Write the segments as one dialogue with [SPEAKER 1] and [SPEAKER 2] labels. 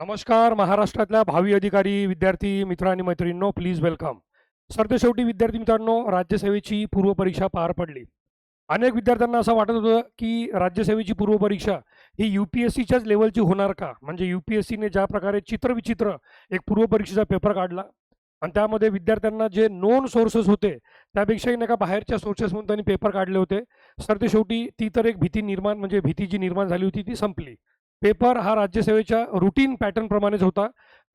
[SPEAKER 1] नमस्कार महाराष्ट्रातल्या भावी अधिकारी विद्यार्थी मित्र आणि मैत्रिणींनो, प्लीज वेलकम. सरतेशेवटी विद्यार्थी मित्रांनो, राज्यसेवेची पूर्वपरीक्षा पार पडली. अनेक विद्यार्थ्यांना असं वाटत होतं की राज्यसेवेची पूर्वपरीक्षा ही UPSCच्याच लेवलची होणार का? म्हणजे UPSCने ज्या प्रकारे चित्रविचित्र एक पूर्वपरीक्षेचा पेपर काढला आणि त्यामध्ये विद्यार्थ्यांना जे नोन सोर्सेस होते त्यापेक्षाही नाही का बाहेरच्या सोर्सेसमधून त्यांनी पेपर काढले होते. सरतेशेवटी ती तर एक भीती जी निर्माण झाली होती ती संपली. पेपर हा राज्यसेवेच्या रुटीन पॅटर्नप्रमाणेच होता.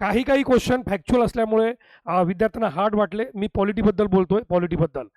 [SPEAKER 1] काही काही क्वेश्चन फॅक्च्युअल असल्यामुळे विद्यार्थ्यांना हार्ड वाटले. मी पॉलिटीबद्दल बोलतोय, पॉलिटीबद्दल.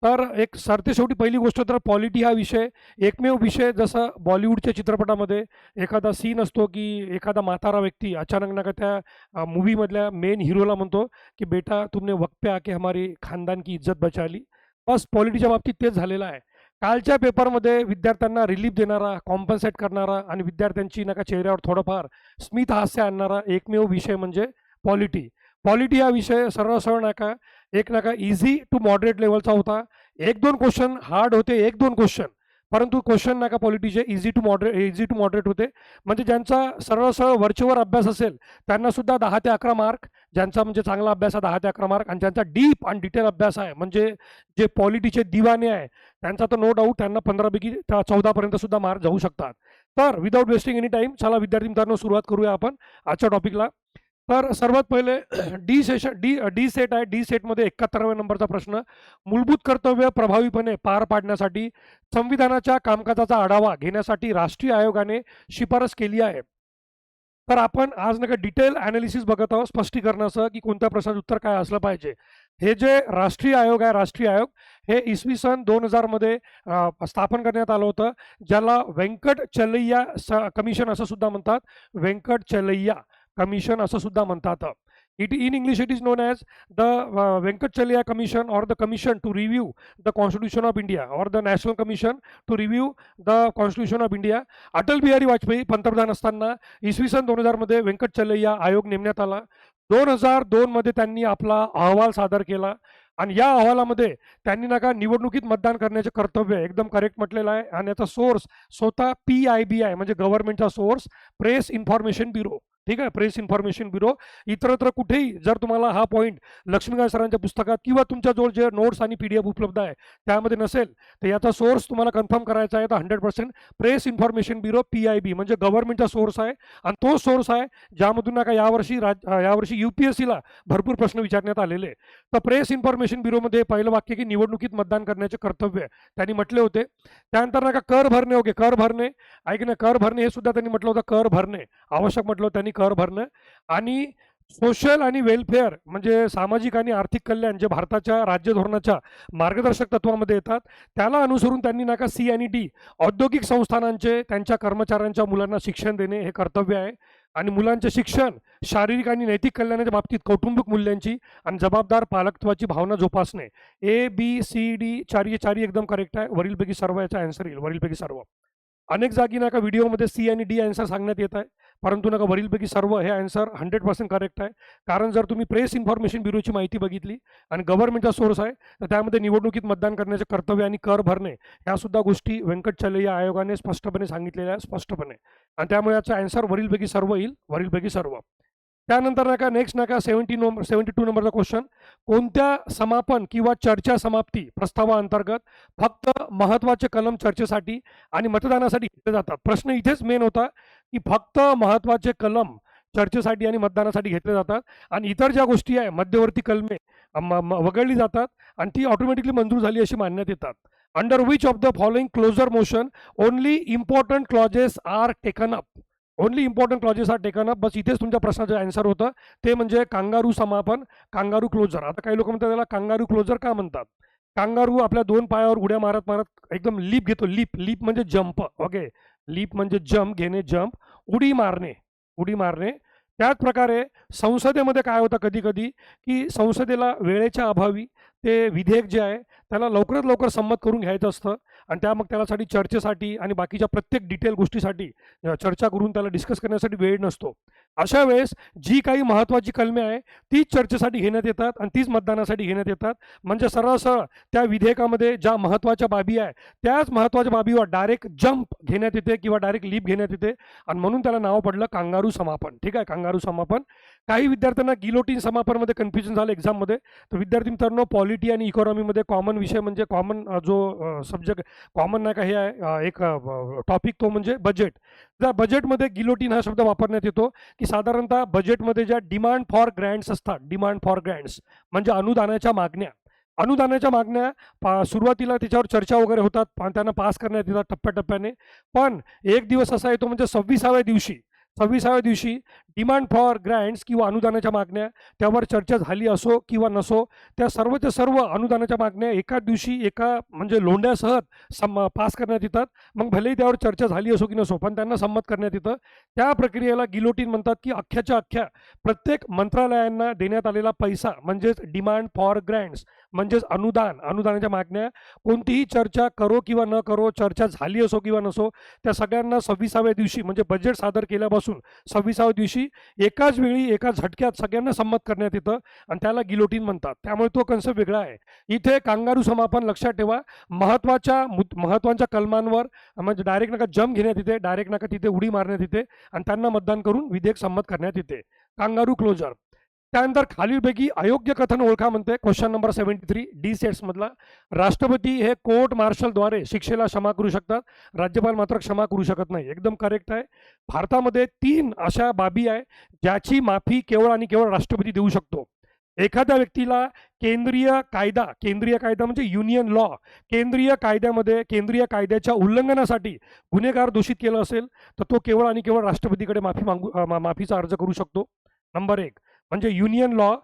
[SPEAKER 1] तर एक सरतेशेवटी पहिली गोष्ट तर पॉलिटी हा विषय एकमेव विषय, जसं बॉलिवूडच्या चित्रपटामध्ये एखादा सीन असतो की एखादा म्हातारा व्यक्ती अचानक ना का त्या मूव्हीमधल्या मेन हिरोला म्हणतो की बेटा तुमने वक्त पे आके हमारी खानदान की इज्जत बचा ली. बस पॉलिटीच्या बाबतीत तेच झालेलं आहे. कालच्या पेपरमध्ये विद्यार्थ्यांना रिलीफ देणारा, कॉम्पन्सेट करणारा आणि विद्यार्थ्यांची नका चेहऱ्यावर थोडंफार स्मित हास्य आणणारा एकमेव विषय म्हणजे पॉलिटी. पॉलिटी हा विषय सरळ सरळ नका एक नका इझी टू मॉडरेट लेवलचा होता. एक दोन क्वेश्चन हार्ड होते, एक दोन क्वेश्चन, परंतु क्वेश्चन नका पॉलिटीचे इझी टू मॉडरेट होते. म्हणजे ज्यांचा सरळ सरळ वरचेवर अभ्यास असेल त्यांना सुद्धा 10 ते 11 मार्क, ज्यांचा म्हणजे चांगला अभ्यास आहे 10 ते 11 मार्क, आणि ज्यांचा डीप आणि डिटेल अभ्यास आहे म्हणजे जे पॉलिटीचे दिवाने आहे त्यांचा तर नो डाऊट त्यांना 15 पैकी 14 पर्यंत सुद्धा मार्क जाऊ शकतात. तर विदाऊट वेस्टिंग एनी टाइम चला विद्यार्थी मित्रांनो सुरुवात करूया आपण आजच्या टॉपिकला. तर सर्वात पहिले डी सेट आहे. डी सेटमध्ये 71व्या नंबरचा प्रश्न, मूलभूत कर्तव्य प्रभावीपणे पार पाडण्यासाठी संविधानाच्या कामकाजाचा आढावा घेण्यासाठी राष्ट्रीय आयोगाने शिफारस केली आहे. तर आपण आज नका डिटेल ॲनालिसिस बघत आहोत स्पष्टीकरणासह की कोणत्या प्रश्नाचं उत्तर काय असलं पाहिजे. हे जे राष्ट्रीय आयोग आहे, राष्ट्रीय आयोग हे इसवी सन 2000 मध्ये स्थापन करण्यात आलं होतं, ज्याला व्यंकट चलैया कमिशन असं सुद्धा म्हणतात. व्यंकट चलैया कमिशन असं सुद्धा म्हणतात. In English it is non as the Venkatacharya Commission or the Commission to Review the Constitution of India or the National Commission to Review the Constitution of India. Atal Bihari Vajpayee पंतप्रधान असताना इसवी सन 2000 मध्ये व्यंकटचलैया आयोग नेमण्यात आला. 2002 मध्ये त्यांनी आपला अहवाल सादर केला आणि या अहवालामध्ये त्यांनी नका निवडणुकीत मतदान करण्याचे कर्तव्य एकदम करेक्ट म्हटलेलं आहे. आणि याचा सोर्स स्वतः PIB आहे, म्हणजे गव्हर्नमेंटचा सोर्स, प्रेस इन्फॉर्मेशन ब्युरो. ठीक आहे, प्रेस इन्फॉर्मेशन ब्युरो. इतरत्र कुठेही जर तुम्हाला हा पॉईंट लक्ष्मीकांत सरांच्या पुस्तकात किंवा तुमच्याजवळ जे नोट्स आणि PDF उपलब्ध आहे त्यामध्ये नसेल तर याचा सोर्स तुम्हाला कन्फर्म करायचा आहे तर 100% प्रेस इन्फॉर्मेशन ब्युरो PIB म्हणजे गव्हर्नमेंटचा सोर्स आहे. आणि तो सोर्स आहे ज्यामधून नका यावर्षी UPSCला भरपूर प्रश्न विचारण्यात आलेले. तर प्रेस इन्फॉर्मेशन ब्युरोमध्ये पहिलं वाक्य की निवडणुकीत मतदान करण्याचे कर्तव्य त्यांनी म्हटले होते. त्यानंतर नका कर भरणे, ओके, कर भरणे ऐक ना, कर भरणे हे सुद्धा त्यांनी म्हटलं होतं. कर भरणे आवश्यक म्हटलं त्यांनी, कर भरणं. आणि सोशल आणि वेलफेअर म्हणजे सामाजिक आणि आर्थिक कल्याण जे भारताच्या राज्य धोरणाच्या मार्गदर्शक तत्वामध्ये येतात त्याला अनुसरून त्यांनी नका C आणि D औद्योगिक संस्थानांचे त्यांच्या कर्मचाऱ्यांच्या मुलांना शिक्षण देणे हे कर्तव्य आहे. आणि मुलांचे शिक्षण शारीरिक आणि नैतिक कल्याणाच्या बाबतीत कौटुंबिक मूल्यांची आणि जबाबदार पालकत्वाची भावना जोपासणे. ABCD चारी एकदम करेक्ट आहे. वरीलपैकी सर्व याचा आन्सर येईल, वरीलपैकी सर्व. अनेक जागी नका व्हिडिओमध्ये C आणि D आन्सर सांगण्यात येत आहे, परंतु नका वरीलपैकी सर्व हे आन्सर 100% करेक्ट आहे. कारण जर तुम्ही प्रेस इन्फॉर्मेशन ब्युरोची माहिती बघितली आणि गव्हर्नमेंटचा सोर्स आहे तर त्यामध्ये निवडणुकीत मतदान करण्याचे कर्तव्य आणि कर भरणे ह्या सुद्धा गोष्टी व्यंकटचलैया आयोगाने स्पष्टपणे सांगितलेल्या आहे, स्पष्टपणे. आणि त्यामुळे याचा आन्सर वरीलपैकी सर्व येईल, वरीलपैकी सर्व. त्यानंतर नका नेक्स्ट नका 72 नंबरचा क्वेश्चन, कोणत्या समापन किंवा चर्चा समाप्ती प्रस्तावाअंतर्गत फक्त महत्त्वाचे कलम चर्चेसाठी आणि मतदानासाठी घेतले जातात. प्रश्न इथेच मेन होता की फक्त महत्त्वाचे कलम चर्चेसाठी आणि मतदानासाठी घेतले जातात आणि इतर ज्या गोष्टी आहे मध्यवर्ती कलमे वगळली जातात आणि ती ऑटोमॅटिकली मंजूर झाली अशी मानण्यात येतात. Under which of the following closure motion only important clauses are taken up. Only important clauses are taken up. बस इथेच तुमच्या प्रश्नाचं आन्सर होतं, ते म्हणजे कांगारू समापन, कांगारू क्लोजर. आता काही लोक म्हणतात त्याला कांगारू क्लोजर का म्हणतात. कांगारू आपल्या दोन पायावर उड्या मारत मारत एकदम लीप घेतो. लीप म्हणजे जंप, ओके, लीप म्हणजे जंप घेणे, जंप, उडी मारणे, उडी मारणे. त्याच प्रकारे संसदेमध्ये काय होतं कधी कधी की संसदेला वेळेच्या अभावी ते विधेयक जे आहे त्याला लवकरात लवकर संमत करून घ्यायचं असतं आणि मग त्यासाठी चर्चेसाठी आणि बाकीच्या प्रत्येक डिटेल गोष्टीसाठी चर्चा करून त्याला डिस्कस करण्यासाठी वेळ नसतो. अशा वेळेस जी काही महत्त्वाची कलमे आहे तीच चर्चेसाठी घेण्यात येतात आणि तीच मतदानासाठी घेण्यात येतात. म्हणजे सरळ त्या विधेयकामध्ये ज्या महत्त्वाच्या बाबी आहे त्याच महत्त्वाच्या बाबीवर डायरेक्ट जंप घेण्यात येते किंवा डायरेक्ट लीप घेण्यात येते आणि म्हणून त्याला नाव पडलं कांगारू समापन. ठीक आहे, कांगारू समापन. काही विद्यार्थ्यांना गिलोटीन समापनमध्ये कन्फ्युजन झालं एक्झाममध्ये. तर विद्यार्थी मित्रांनो, पॉलिटी आणि इकॉनॉमीमध्ये कॉमन विषय म्हणजे कॉमन जो सब्जेक्ट कॉमन नाही का हे आहे एक टॉपिक, तो म्हणजे बजेट. जर बजेटमध्ये गिलोटीन हा शब्द वापरण्यात येतो की साधारणतः बजेटमध्ये ज्या डिमांड फॉर ग्रँट्स असतात, डिमांड फॉर ग्रँट्स म्हणजे अनुदानाच्या मागण्या. अनुदानाच्या मागण्या सुरुवातीला त्याच्यावर चर्चा वगैरे होतात, त्यांना पास करण्यात येतात टप्प्याटप्प्याने. पण एक दिवस असा येतो म्हणजे 26व्या दिवशी डिमांड फॉर ग्रँट्स किंवा अनुदानाच्या मागण्या त्यावर चर्चा झाली असो किंवा नसो, त्या सर्वच्या सर्व अनुदानाच्या मागण्या एकाच दिवशी एका म्हणजे लोंढ्यासह पास करण्यात येतात. मग भलेही त्यावर चर्चा झाली असो की नसो, पण त्यांना संमत करण्यात येतं. त्या प्रक्रियेला गिलोटीन म्हणतात. की अख्ख्याच्या अख्ख्या प्रत्येक मंत्रालयांना देण्यात आलेला पैसा म्हणजेच डिमांड फॉर ग्रँट्स म्हणजेच अनुदानाच्या मागण्या, कोणतीही चर्चा करो किंवा न करो, चर्चा झाली असो किंवा नसो, त्या सगळ्यांना 26व्या दिवशी म्हणजे बजेट सादर केल्यापासून 26व्या दिवशी एकाच वेळी एकाच झटक्यात सगळ्यांना संमत करण्यात येतं आणि त्याला गिलोटीन म्हणतात. त्यामुळे तो कन्सेप्ट वेगळा आहे. इथे कांगारू समापन लक्षात ठेवा. महत्त्वाच्या कलमांवर म्हणजे डायरेक्ट नका जंप घेण्यात येते, डायरेक्ट नका तिथे उडी मारण्यात येते आणि त्यांना मतदान करून विधेयक संमत करण्यात येते. Kangaroo closure. त्यानंतर खालीलपैकी अयोग्य कथन ओळखा म्हणते. क्वेश्चन नंबर 73 डी सेट्स मधला. राष्ट्रपती हे कोर्ट मार्शलद्वारे शिक्षेला क्षमा करू शकतात, राज्यपाल मात्र क्षमा करू शकत नाही. एकदम करेक्ट आहे. भारतामध्ये 3 अशा बाबी आहे ज्याची माफी केवळ आणि केवळ राष्ट्रपती देऊ शकतो. एखाद्या व्यक्तीला केंद्रीय कायदा म्हणजे युनियन लॉ, केंद्रीय कायद्याच्या उल्लंघनासाठी गुन्हेगार दोषित केलं असेल तर तो केवळ आणि केवळ राष्ट्रपतीकडे माफीचा अर्ज करू शकतो. नंबर 1 म्हणजे union law.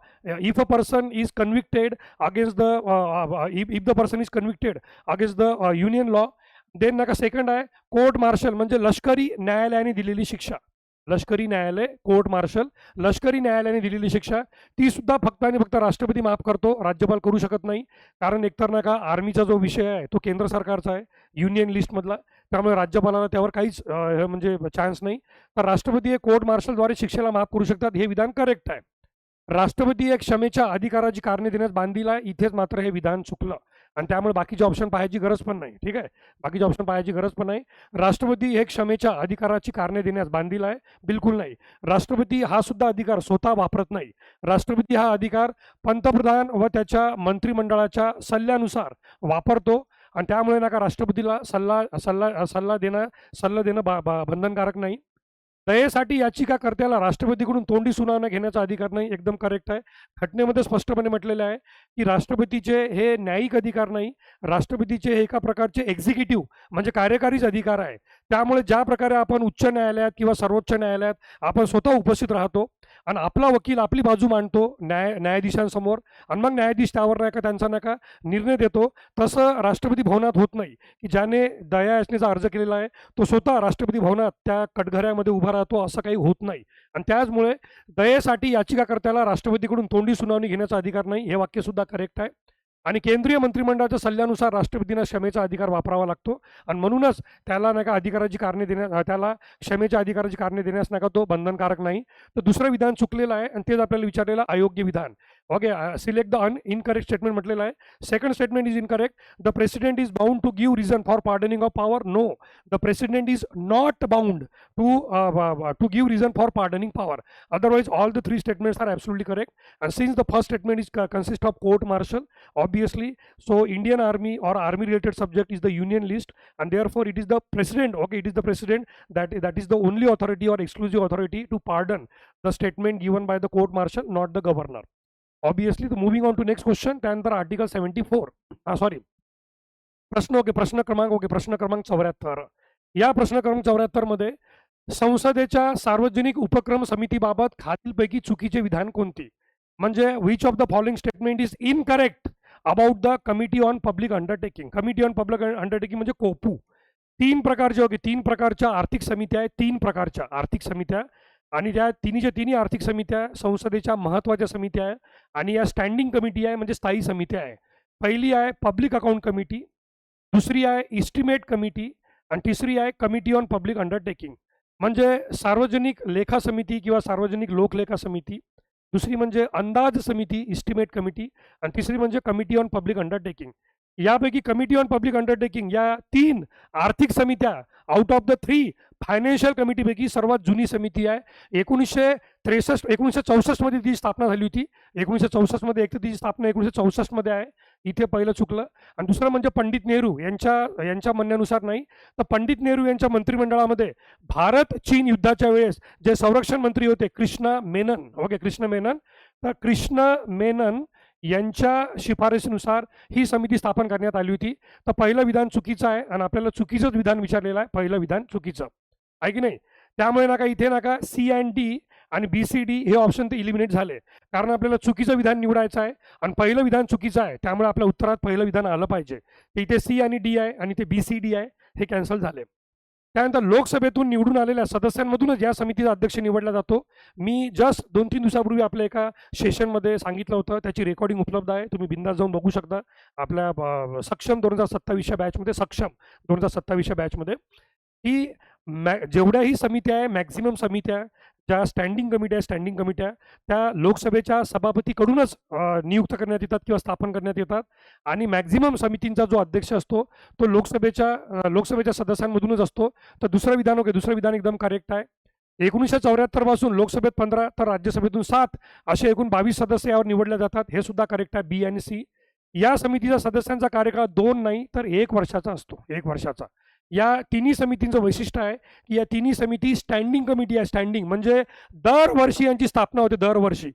[SPEAKER 1] If the person is convicted against the union law. Then नका सेकंड आहे कोर्ट मार्शल म्हणजे लष्करी न्यायालयाने दिलेली शिक्षा. लष्करी न्यायालयाने दिलेली शिक्षा ती सुद्धा फक्त आणि फक्त राष्ट्रपती माफ करतो, राज्यपाल करू शकत नाही. कारण एकतर नका आर्मीचा जो विषय आहे तो केंद्र सरकारचा आहे युनियन लिस्टमधला, त्यामुळे राज्यपालाला त्यावर काहीच म्हणजे चान्स नाही. तर राष्ट्रपती हे कोर्ट मार्शलद्वारे शिक्षेला माफ करू शकतात. हे विधान करेक्ट आहे. राष्ट्रपती एक क्षमेच्या अधिकाराची कारणे देण्यास बांधील आहे. इथेच मात्र हे विधान चुकलं आणि त्यामुळे बाकीचे ऑप्शन पाहायची गरज पण नाही. ठीक आहे, बाकीचे ऑप्शन पाहायची गरज पण नाही. राष्ट्रपती हे क्षमेच्या अधिकाराची कारणे देण्यास बांधील आहे, बिलकुल नाही. राष्ट्रपती हा सुद्धा अधिकार स्वतः वापरत नाही. राष्ट्रपती हा अधिकार पंतप्रधान व त्याच्या मंत्रिमंडळाच्या सल्ल्यानुसार वापरतो आणि त्यामुळे नका राष्ट्रपतीला सल्ला देणं बंधनकारक नाही. दयेसाठी याचिकाकर्त्याला राष्ट्रपतीकडून तोंडी सुनावणी घेण्याचा अधिकार नाही. एकदम करेक्ट आहे. घटनेमध्ये स्पष्टपणे म्हटलेलं आहे की राष्ट्रपतीचे हे न्यायिक अधिकार नाही, राष्ट्रपतीचे हे एका प्रकारचे एक्झिक्युटिव्ह म्हणजे कार्यकारीच अधिकार आहे. त्यामुळे ज्या प्रकारे आपण उच्च न्यायालयात किंवा सर्वोच्च न्यायालयात आपण स्वतः उपस्थित राहतो आणि आपला वकील आपली बाजू मांडतो न्यायाधीशांसमोर आणि मग न्यायाधीश त्यावर त्यांचा निर्णय देतो, तसं राष्ट्रपती भवनात होत नाही. की ज्याने दया याचनेचा अर्ज केलेला आहे तो स्वतः राष्ट्रपती भवनात त्या कटघऱ्यामध्ये उभा राहतो, असं काही होत नाही. आणि त्याचमुळे दयेसाठी याचिकाकर्त्याला राष्ट्रपतीकडून तोंडी सुनावणी घेण्याचा अधिकार नाही. हे वाक्य सुद्धा करेक्ट आहे. आणि केंद्रीय मंत्रिमंडळाच्या सल्ल्यानुसार राष्ट्रपतींना क्षमेचा अधिकार वापरावा लागतो आणि म्हणूनच त्याला त्याला क्षमेच्या अधिकाराची कारणे देण्यास तो बंधनकारक नाही. तर दुसरं विधान चुकलेलं आहे आणि तेच आपल्याला विचारलेलं अयोग्य विधान. Okay, select the incorrect statement म्हटलेलं आहे. Second statement is incorrect. The president is bound to give reason for pardoning of power. No, the president is not bound to give reason for pardoning power. Otherwise, all the 3 statements are absolutely correct. And since the first statement is consist of court martial, obviously, so Indian Army or army related subject is the union list, and therefore it is the president. Okay, it is the president that is the only authority or exclusive authority to pardon the statement given by the court martial, not the governor. Obviously, moving on to next question. त्यानंतर article 74 प्रश्न क्रमांक 74. या प्रश्न क्रमांक 74 मध्ये संसदेच्या सार्वजनिक उपक्रम समितीबाबत खालीलपैकी चुकीचे विधान कोणते. म्हणजे which of the following statement is incorrect about the committee on public undertaking. Committee on public undertaking म्हणजे कोपू. 3 प्रकारच्या आर्थिक समित्या आहेत. 3 प्रकारच्या आर्थिक समित्या आणि त्या तिन्ही आर्थिक समित्या संसदेच्या महत्त्वाच्या समित्या आहे आणि या स्टँडिंग कमिटी आहे म्हणजे स्थायी समित्या आहे. पहिली आहे पब्लिक अकाउंट कमिटी, दुसरी आहे इस्टिमेट कमिटी आणि तिसरी आहे कमिटी ऑन पब्लिक अंडरटेकिंग, म्हणजे सार्वजनिक लेखा समिती किंवा सार्वजनिक लोकलेखा समिती. दुसरी म्हणजे अंदाज समिती इस्टिमेट कमिटी आणि तिसरी म्हणजे कमिटी ऑन पब्लिक अंडरटेकिंग. यापैकी कमिटी ऑन पब्लिक अंडरटेकिंग या 3 आर्थिक समित्या आउट ऑफ द 3 फायनान्शियल कमिटीपैकी सर्वात जुनी समिती आहे. 1964 मध्ये ती स्थापना झाली होती. 1964 मध्ये एक तर तिची स्थापना 1964 मध्ये आहे, इथे पहिलं चुकलं. आणि दुसरं म्हणजे पंडित नेहरू यांच्या म्हणण्यानुसार नाही, तर पंडित नेहरू यांच्या मंत्रिमंडळामध्ये भारत चीन युद्धाच्या वेळेस जे संरक्षण मंत्री होते कृष्णा मेनन, तर कृष्ण मेनन यांच्या शिफारसीनुसार ही समिती स्थापन करण्यात आली होती. तर पहिलं विधान चुकीचं आहे आणि आपल्याला चुकीचंच विधान विचारलेलं आहे, पहिलं विधान चुकीचं आहे की नाही. त्यामुळे नका इथे नका सी अँड डी आणि बी सी डी हे ऑप्शन ते इलिमिनेट झाले, कारण आपल्याला चुकीचं विधान निवडायचं आहे आणि पहिलं विधान चुकीचं आहे, त्यामुळे आपल्या उत्तरात पहिलं विधान आलं पाहिजे. तर इथे सी आणि डी आहे आणि ते बी सी डी आहे, हे कॅन्सल झाले. त्यानंतर लोकसभेतून निवडून आलेल्या सदस्यांमधूनच या समितीचा अध्यक्ष निवडला जातो. मी जस्ट 2-3 दिवसापूर्वी आपल्या एका सेशनमध्ये सांगितलं होतं, त्याची रेकॉर्डिंग उपलब्ध आहे, तुम्ही बिंदास जाऊन बघू शकता. आपल्या सक्षम 2027 बॅचमध्ये, सक्षम 2027 बॅचमध्ये ही जेवढ्याही समित्या आहे, मॅक्झिमम समित्या ज्या स्टँडिंग कमिट्या त्या लोकसभेच्या सभापतीकडूनच नियुक्त करण्यात येतात किंवा स्थापन करण्यात येतात. आणि मॅक्झिमम समितींचा जो अध्यक्ष असतो तो लोकसभेच्या सदस्यांमधूनच असतो. तर दुसरं विधान एकदम करेक्ट आहे. 1974 पासून लोकसभेत 15 तर राज्यसभेतून 7 असे एकूण 22 सदस्य यावर निवडले जातात, हे सुद्धा करेक्ट आहे, बी आणि सी. या समितीच्या सदस्यांचा कार्यकाळ 2 नाही तर 1 वर्षाचा असतो, 1 वर्षाचा. या तिन्ही समितींचं वैशिष्ट्य आहे की या तिन्ही समिती स्टँडिंग कमिटी आहे. स्टँडिंग म्हणजे दरवर्षी यांची स्थापना होते, दरवर्षी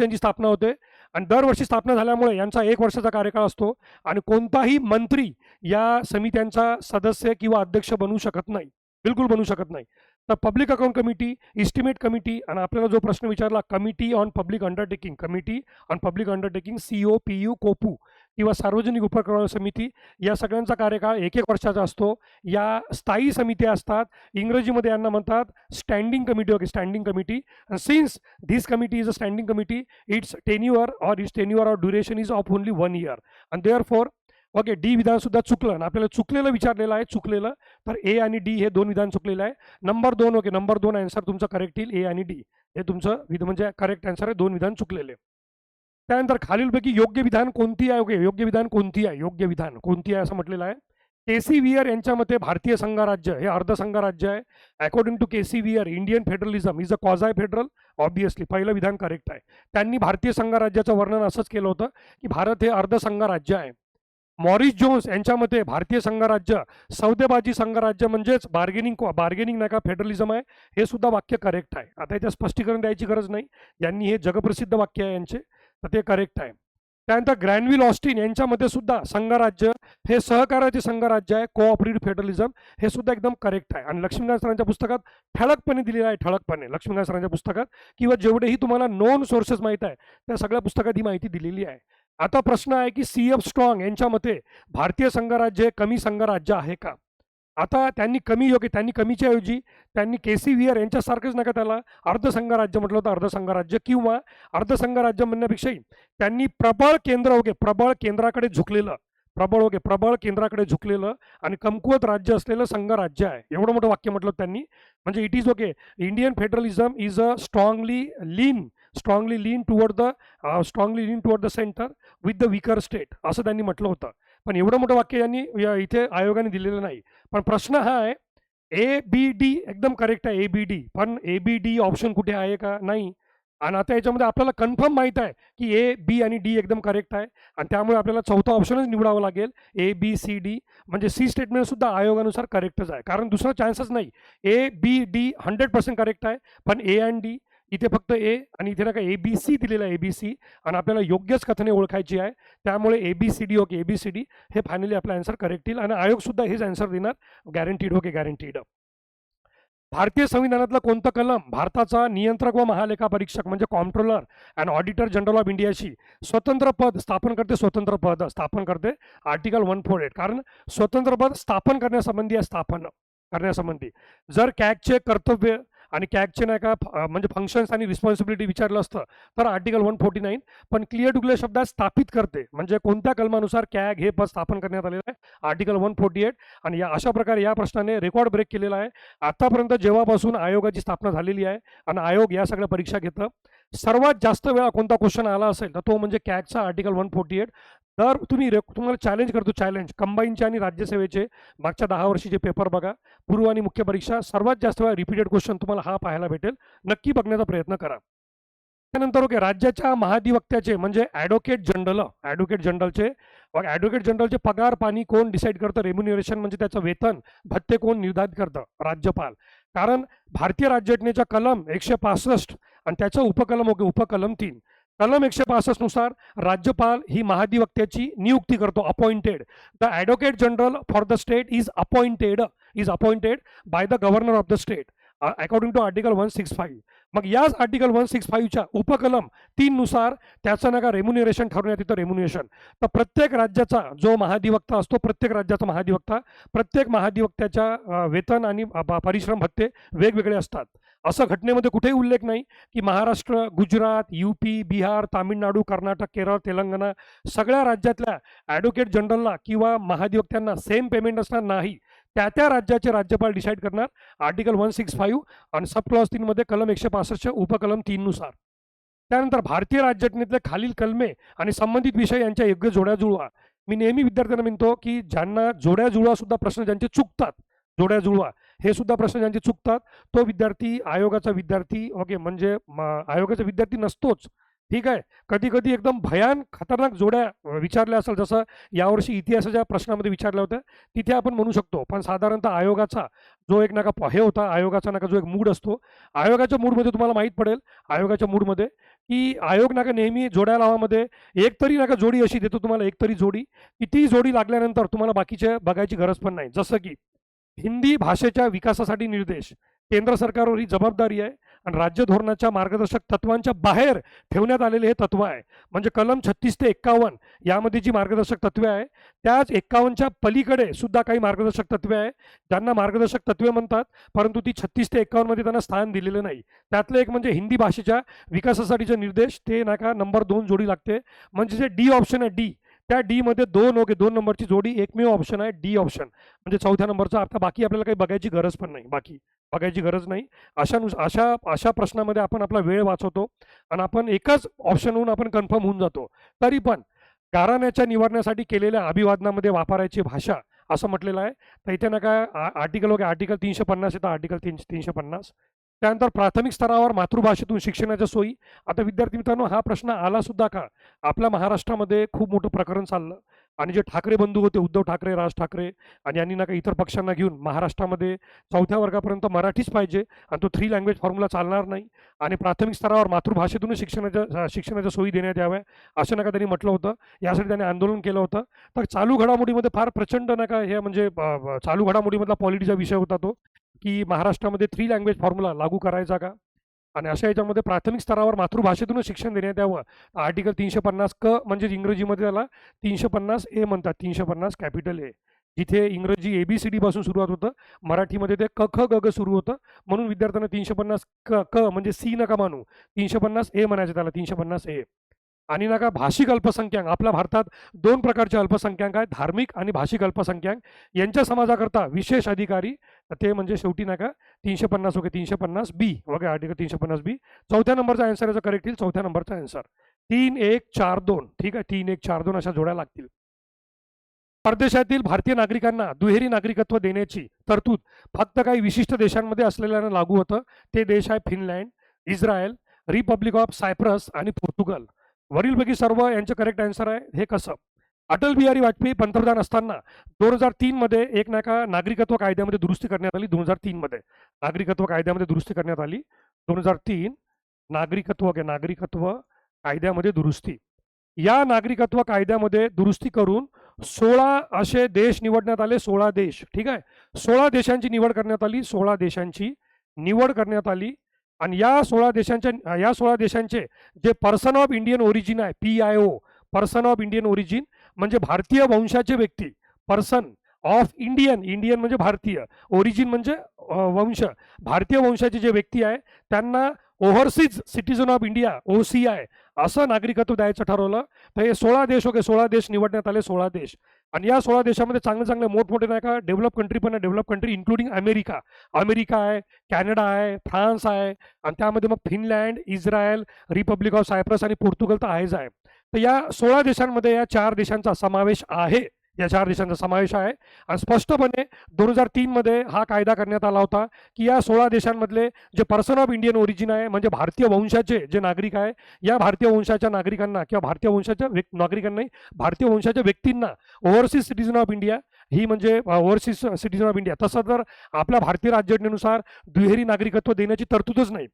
[SPEAKER 1] यांची स्थापना होते आणि दरवर्षी स्थापना झाल्यामुळे यांचा 1 वर्षाचा कार्यकाळ असतो आणि कोणताही मंत्री या समित्यांचा सदस्य किंवा अध्यक्ष बनू शकत नाही, बिलकुल बनू शकत नाही. तर public account committee, estimate committee आणि आपल्याला जो प्रश्न विचारला committee on public undertaking, COPU कोपू किंवा सार्वजनिक उपक्रम समिती, या सगळ्यांचा कार्यकाळ 1-1 वर्षाचा असतो. या स्थायी समित्या असतात, इंग्रजीमध्ये यांना म्हणतात standing committee. Standing committee, since this committee is a standing committee, it's tenure or duration is of only 1 year आणि देअरफॉर डी विधान सुद्धा चुकलं आणि आपल्याला चुकलेलं विचारलेलं आहे, चुकलेलं. तर ए आणि डी हे 2 विधान चुकलेलं आहे. नंबर 2 आन्सर तुमचं करेक्ट येईल, ए आणि डी हे तुमचं म्हणजे करेक्ट आन्सर आहे, 2 विधान चुकलेले. त्यानंतर खालीलपैकी योग्य विधान कोणती आहे? योग्य विधान कोणती आहे असं म्हटलेलं आहे. केसी वियर यांच्या मते भारतीय संघराज्य हे अर्धसंघराज्य आहे. According to KC Wheare Indian federalism is a quasi federal. Obviously पहिलं विधान करेक्ट आहे. त्यांनी भारतीय संघराज्याचं वर्णन असंच केलं होतं की भारत हे अर्धसंघराज्य आहे. मॉरिस जोन्स यांच्या मते भारतीय संघराज्य सौदेबाजी संघराज्य म्हणजेच बार्गेनिंग नाही का फेडरलिझम आहे, हे सुद्धा वाक्य करेक्ट आहे. आता याचं स्पष्टीकरण द्यायची गरज नाही, यांनी हे जगप्रसिद्ध वाक्य आहे यांचे, तर ते करेक्ट आहे. त्यानंतर ग्रॅनविल ऑस्टिन यांच्या मते सुद्धा संघराज्य हे सहकार्याचे संघराज्य आहे, कोऑपरेटिव्ह फेडरलिझम, हे सुद्धा एकदम करेक्ट आहे. आणि लक्ष्मीकांत सरांच्या पुस्तकात ठळकपणे दिलेलं आहे, लक्ष्मीकांत सरांच्या पुस्तकात किंवा जेवढेही तुम्हाला नोन सोर्सेस माहीत आहे त्या सगळ्या पुस्तकात ही माहिती दिलेली आहे. आता प्रश्न आहे की CF स्ट्रॉंग यांच्या मते भारतीय संघराज्य हे कमी संघराज्य आहे का? आता त्यांनी कमीच्या ऐवजी त्यांनी केसी वियर यांच्यासारखंच नका त्याला अर्धसंघराज्य म्हटलं होतं, अर्धसंघराज्य किंवा अर्धसंघराज्य म्हणण्यापेक्षाही त्यांनी प्रबळ केंद्राकडे झुकलेलं आणि कमकुवत राज्य असलेलं संघराज्य आहे, एवढं मोठं वाक्य म्हटलं त्यांनी. म्हणजे it is okay, Indian federalism is a strongly lean toward the centre with the weaker state, असं त्यांनी म्हटलं होतं. पण एवढं मोठं वाक्य यांनी इथे आयोगाने दिलेलं नाही. पण प्रश्न हा आहे ABD एकदम करेक्ट आहे, ABD, पण ABD ऑप्शन कुठे आहे का? नाही. आणि आता याच्यामध्ये आपल्याला कन्फर्म माहीत आहे की A, B आणि D एकदम करेक्ट आहे आणि त्यामुळे आपल्याला चौथा ऑप्शनच निवडावं लागेल, ABCD. म्हणजे सी स्टेटमेंट सुद्धा आयोगानुसार करेक्टच आहे, कारण दुसरा चान्सच नाही. ABD 100% करेक्ट आहे, पण A आणि D इथे फक्त A आणि इथे नका ABC दिलेलं आहे, ABC. आणि आपल्याला योग्यच कथने ओळखायची आहे, त्यामुळे ABCD हे फायनली आपला आन्सर करेक्ट येईल आणि आयोग सुद्धा हेच आन्सर देणार, गॅरंटीड. भारतीय संविधानातलं कोणतं कलम भारताचा नियंत्रक व महालेखा परीक्षक म्हणजे comptroller and auditor general of इंडियाशी स्वतंत्र पद स्थापन करते? आर्टिकल 148. कारण स्वतंत्र पद स्थापन करण्यासंबंधी जर कॅगचे कर्तव्य आणि कॅगचे नाही का म्हणजे फंक्शन्स आणि रिस्पॉन्सिबिलिटी विचारलं असतं तर आर्टिकल 149, पण क्लिअर टू क्लिअर शब्दात स्थापित करते म्हणजे कोणत्या कलमानुसार कॅग हे पद स्थापन करण्यात आलेलं आहे आर्टिकल 148. आणि या अशा प्रकारे या प्रश्नाने रेकॉर्ड ब्रेक केलेला आहे आतापर्यंत जेव्हापासून आयोगाची स्थापना झालेली आहे आणि आयोग या सगळ्या परीक्षा घेतं. सर्वात जास्त वेळा कोणता क्वेश्चन आला असेल तर तो म्हणजे कॅगचा आर्टिकल 148. तर तुम्हाला चॅलेंज करतो, चॅलेंज कंबाईनचे आणि राज्यसेवेचे मागच्या 10 वर्षीचे पेपर बघा, पूर्व आणि मुख्य परीक्षा सर्वात जास्त वेळा रिपीटेड क्वेश्चन तुम्हाला हा पाहायला भेटेल. नक्की बघण्याचा प्रयत्न करा. त्यानंतर ओके, राज्याच्या महाधिवक्त्याचे म्हणजे ॲडव्होकेट जनरलचे पगार पाणी कोण डिसाईड करतं, रेम्युनरेशन म्हणजे त्याचं वेतन भत्ते कोण निर्धारित करतं, राज्यपाल. कारण भारतीय राज्यघटनेच्या कलम 165 आणि त्याचं उपकलम 3, कलम 165 नुसार राज्यपाल ही महाधिवक्त्याची नियुक्ती करतो, appointed. The advocate general for the state is appointed by the governor of the state according to article 165. मग याच आर्टिकल 165च्या उपकलम 3 नुसार त्याचं नका रेम्युनरेशन ठरवण्यात येतं, रेम्युनरेशन. तर प्रत्येक राज्याचा जो महाधिवक्ता असतो, प्रत्येक महाधिवक्त्याच्या वेतन आणि परिश्रम भत्ते वेगवेगळे असतात. असं घटनेमध्ये कुठेही उल्लेख नाही की महाराष्ट्र, गुजरात, UP, बिहार, तामिळनाडू, कर्नाटक, केरळ, तेलंगणा सगळ्या राज्यातल्या ॲडव्होकेट जनरलला किंवा महाधिवक्त्यांना सेम पेमेंट असणार नाही. त्या राज्याचे राज्यपाल डिसाईड करणार आर्टिकल 165 आणि सब क्लॉज 3 मध्ये कलम 165च्या उपकलम 3 नुसार. त्यानंतर भारतीय राज्यघटनेतले खालील कलमे आणि संबंधित विषय यांच्या योग्य जोड्या जुळवा. मी नेहमी विद्यार्थ्यांना म्हणतो की ज्यांना जोड्या जुळवा सुद्धा प्रश्न ज्यांचे चुकतात, जोड्या जुळवा हे सुद्धा प्रश्न ज्यांचे चुकतात तो विद्यार्थी आयोगाचा विद्यार्थी ओके म्हणजे आयोगाचा विद्यार्थी नसतोच. ठीक आहे, कधी कधी एकदम भयान खतरनाक जोड्या विचारल्या असेल, जसं यावर्षी इतिहासाच्या प्रश्नामध्ये विचारल्या होत्या तिथे आपण म्हणू शकतो. पण साधारणतः आयोगाचा जो एक नका हे होता, आयोगाचा नका जो एक मूड असतो, आयोगाच्या मूडमध्ये तुम्हाला माहीत पडेल आयोगाच्या मूडमध्ये की आयोग नका नेहमी जोड्या लावामध्ये एक तरी नका जोडी अशी देतो तुम्हाला, एक तरी जोडी. किती जोडी लागल्यानंतर तुम्हाला बाकीचे बघायची गरज पण नाही. जसं की हिंदी भाषेच्या विकासासाठी निर्देश, केंद्र सरकारवर ही जबाबदारी आहे आणि राज्य धोरणाच्या मार्गदर्शक तत्वांच्या बाहेर ठेवण्यात आलेले हे तत्व आहे. म्हणजे कलम 36 ते 51 यामध्ये जी मार्गदर्शक तत्वे आहे त्याच 51च्या पलीकडे सुद्धा काही मार्गदर्शक तत्वे आहे ज्यांना मार्गदर्शक तत्वे म्हणतात, परंतु ती 36 ते 51 मध्ये त्यांना स्थान दिलेलं नाही. त्यातलं एक म्हणजे हिंदी भाषेच्या विकासासाठीचे निर्देश, ते नाका नंबर 2 जोडी लागते. म्हणजे जे डी ऑप्शन आहे, डी त्या डी मध्ये 2 नंबरची जोडी एकमेव ऑप्शन आहे, डी ऑप्शन म्हणजे 4थ्या नंबरचा अर्थ. बाकी आपल्याला काही बघायची गरज पण नाही, बाकी बघायची गरज नाही. अशा प्रश्नामध्ये आपण आपला वेळ वाचवतो आणि आपण एकाच ऑप्शनहून आपण कन्फर्म होऊन जातो. तरी पण घराण्याच्या निवारणासाठी केलेल्या अभिवादनामध्ये वापरायची भाषा असं म्हटलेलं आहे. तर इथे ना काय आर्टिकल 350 येतं, आर्टिकल 350. त्यानंतर प्राथमिक स्तरावर मातृभाषेतून शिक्षणाच्या सोयी. आता विद्यार्थी मित्रांनो हा प्रश्न आला सुद्धा का, आपल्या महाराष्ट्रामध्ये खूप मोठं प्रकरण चाललं आणि जे ठाकरे बंधू होते, उद्धव ठाकरे, राज ठाकरे आणि यांनी नका इतर पक्षांना घेऊन महाराष्ट्रामध्ये 4थ्या वर्गापर्यंत मराठीच पाहिजे आणि तो 3 लँग्वेज फॉर्म्युला चालणार नाही आणि प्राथमिक स्तरावर मातृभाषेतूनच शिक्षणाच्या सोयी देण्यात याव्या असं नका त्यांनी म्हटलं होतं. यासाठी त्यांनी आंदोलन केलं होतं. तर चालू घडामोडीमध्ये फार प्रचंड नका हे म्हणजे चालू घडामोडीमधला पॉलिटीचा विषय होता तो की महाराष्ट्रामध्ये 3 लँग्वेज फॉर्म्युला लागू करायचा का आणि अशा याच्यामध्ये प्राथमिक स्तरावर मातृभाषेतूनच शिक्षण देण्यात यावं. आर्टिकल 350 क म्हणजे इंग्रजीमध्ये त्याला 350 ए म्हणतात, 350 कॅपिटल ए. जिथे इंग्रजी ABCD पासून सुरुवात होतं, मराठीमध्ये ते क ख ग ग सुरू होतं. म्हणून विद्यार्थ्यांना 350 क म्हणजे सी नका मानू, 350 ए म्हणायचं त्याला, 350 ए. आणि नका भाषिक अल्पसंख्याक. आपल्या भारतात 2 प्रकारचे अल्पसंख्याक आहेत, धार्मिक आणि भाषिक अल्पसंख्याक. यांच्या समाजाकरता विशेष अधिकारी, ते म्हणजे शेवटी नका 350 ओके 350 बी वगैरे, आर्टिकल 350 बी. 4थ्या नंबरचा आन्सर याचा करेक्ट येईल, 4थ्या नंबरचा आन्सर 3 1 4 2. ठीक आहे, 3 1 4 2 अशा जोड्या लागतील. परदेशातील भारतीय नागरिकांना दुहेरी नागरिकत्व देण्याची तरतूद फक्त काही विशिष्ट देशांमध्ये असलेल्यांना लागू होतं. ते देश आहे Finland, Israel, Republic of Cyprus आणि पोर्तुगल. वरीलपैकी सर्व यांचे करेक्ट आन्सर आहे. हे कसं, अटल बिहारी वाजपेयी पंतप्रधान असताना 2003 मध्ये एक नागरिकत्व कायद्यामध्ये दुरुस्ती करण्यात आली. 2003 मध्ये नागरिकत्व कायद्यामध्ये दुरुस्ती करण्यात आली. 2003 नागरिकत्व कायद्यामध्ये दुरुस्ती. या नागरिकत्व कायद्यामध्ये दुरुस्ती करून 16 असे देश निवडण्यात आले, 16 देश. ठीक आहे, 16 देशांची निवड करण्यात आली, 16 देशांची निवड करण्यात आली. आणि या 16 देशांचे जे पर्सन ऑफ इंडियन ओरिजिन आहे, PIO person of Indian origin म्हणजे भारतीय वंशाचे व्यक्ती, पर्सन ऑफ इंडियन, इंडियन म्हणजे भारतीय, ओरिजिन म्हणजे वंश, भारतीय वंशाचे जे व्यक्ती आहे त्यांना overseas citizen of India OCI असं नागरिकत्व द्यायचं ठरवलं. तर हे 16 देश, ओके 16 देश निवडण्यात आले, 16 देश. आणि या 16 देशामध्ये चांगले चांगले मोठमोठे नाही का डेव्हलप कंट्री पण आहे, develop country including America. America आहे, कॅनडा आहे, फ्रान्स आहे, आणि त्यामध्ये मग Finland, Israel, Republic of Cyprus आणि पोर्तुगल तर आहेच आहे. तर या 16 देशांमध्ये या 4 देशांचा समावेश आहे, या 4 देशांचा समावेश आहे. आणि स्पष्टपणे 2003 मध्ये हा कायदा करण्यात आला होता की या 16 देशांमधले जे पर्सन ऑफ इंडियन ओरिजिन आहे, म्हणजे भारतीय वंशाचे जे नागरिक आहे, या भारतीय वंशाच्या नागरिकांना किंवा भारतीय वंशाच्या नागरिकांनाही, भारतीय वंशाच्या व्यक्तींना ओव्हरसीज सिटीझन ऑफ इंडिया, ही म्हणजे ओव्हरसीज सिटीझन ऑफ इंडिया. तसं तर आपल्या भारतीय राज्यघटनेनुसार दुहेरी नागरिकत्व देण्याची तरतूदच नाही.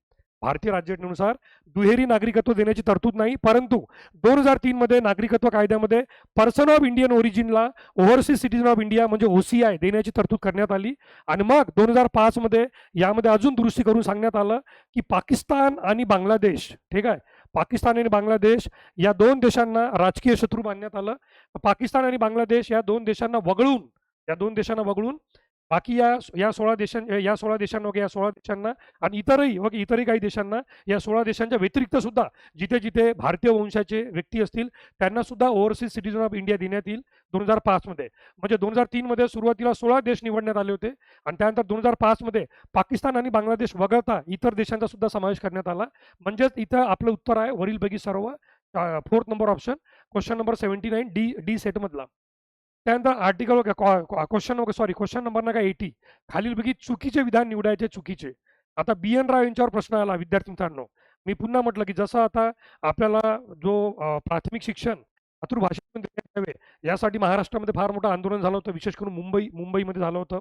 [SPEAKER 1] भारतीय राज्यघटनेनुसार दुहेरी नागरिकत्व देण्याची तरतूद नाही. परंतु 2003 मध्ये नागरिकत्व कायद्यामध्ये पर्सन ऑफ इंडियन ओरिजिनला ओव्हरसीज सिटीझन ऑफ इंडिया म्हणजे OCI देण्याची तरतूद करण्यात आली. आणि मग 2005 मध्ये यामध्ये अजून दुरुस्ती करून सांगण्यात आलं की पाकिस्तान आणि बांगलादेश, ठीक आहे, पाकिस्तान आणि बांगलादेश या 2 देशांना राजकीय शत्रू मानण्यात आलं. पाकिस्तान आणि बांगलादेश या 2 देशांना वगळून, या 2 देशांना वगळून बाकी या 16 देशांना, या 16 देशांना या 16 देशांना आणि इतरही काही देशांना, या 16 देशांच्या व्यतिरिक्त सुद्धा जिथे जिथे भारतीय वंशाचे व्यक्ती असतील त्यांना सुद्धा ओव्हरसीज सिटीझन ऑफ इंडिया देण्यात येईल 2005 मध्ये. म्हणजे 2003 मध्ये सुरुवातीला 16 देश निवडण्यात आले होते आणि त्यानंतर 2005 मध्ये पाकिस्तान आणि बांगलादेश वगळता इतर देशांचा सुद्धा समावेश करण्यात आला. म्हणजेच इथं आपलं उत्तर आहे वरीलपैकी सर्व. 4th number option, question number 79 D set मधला. त्यानंतर आर्टिकल क्वेश्चन नंबर ना का 80, खालीलपैकी चुकीचे विधान निवडायचे, चुकीचे. आता BN राव यांच्यावर प्रश्न आला विद्यार्थी मित्रांनो. मी पुन्हा म्हटलं की जसं आता आपल्याला जो प्राथमिक शिक्षण मातृभाषेतून देण्यात यावे यासाठी महाराष्ट्रामध्ये फार मोठं आंदोलन झालं होतं, विशेष करून मुंबईमध्ये झालं होतं.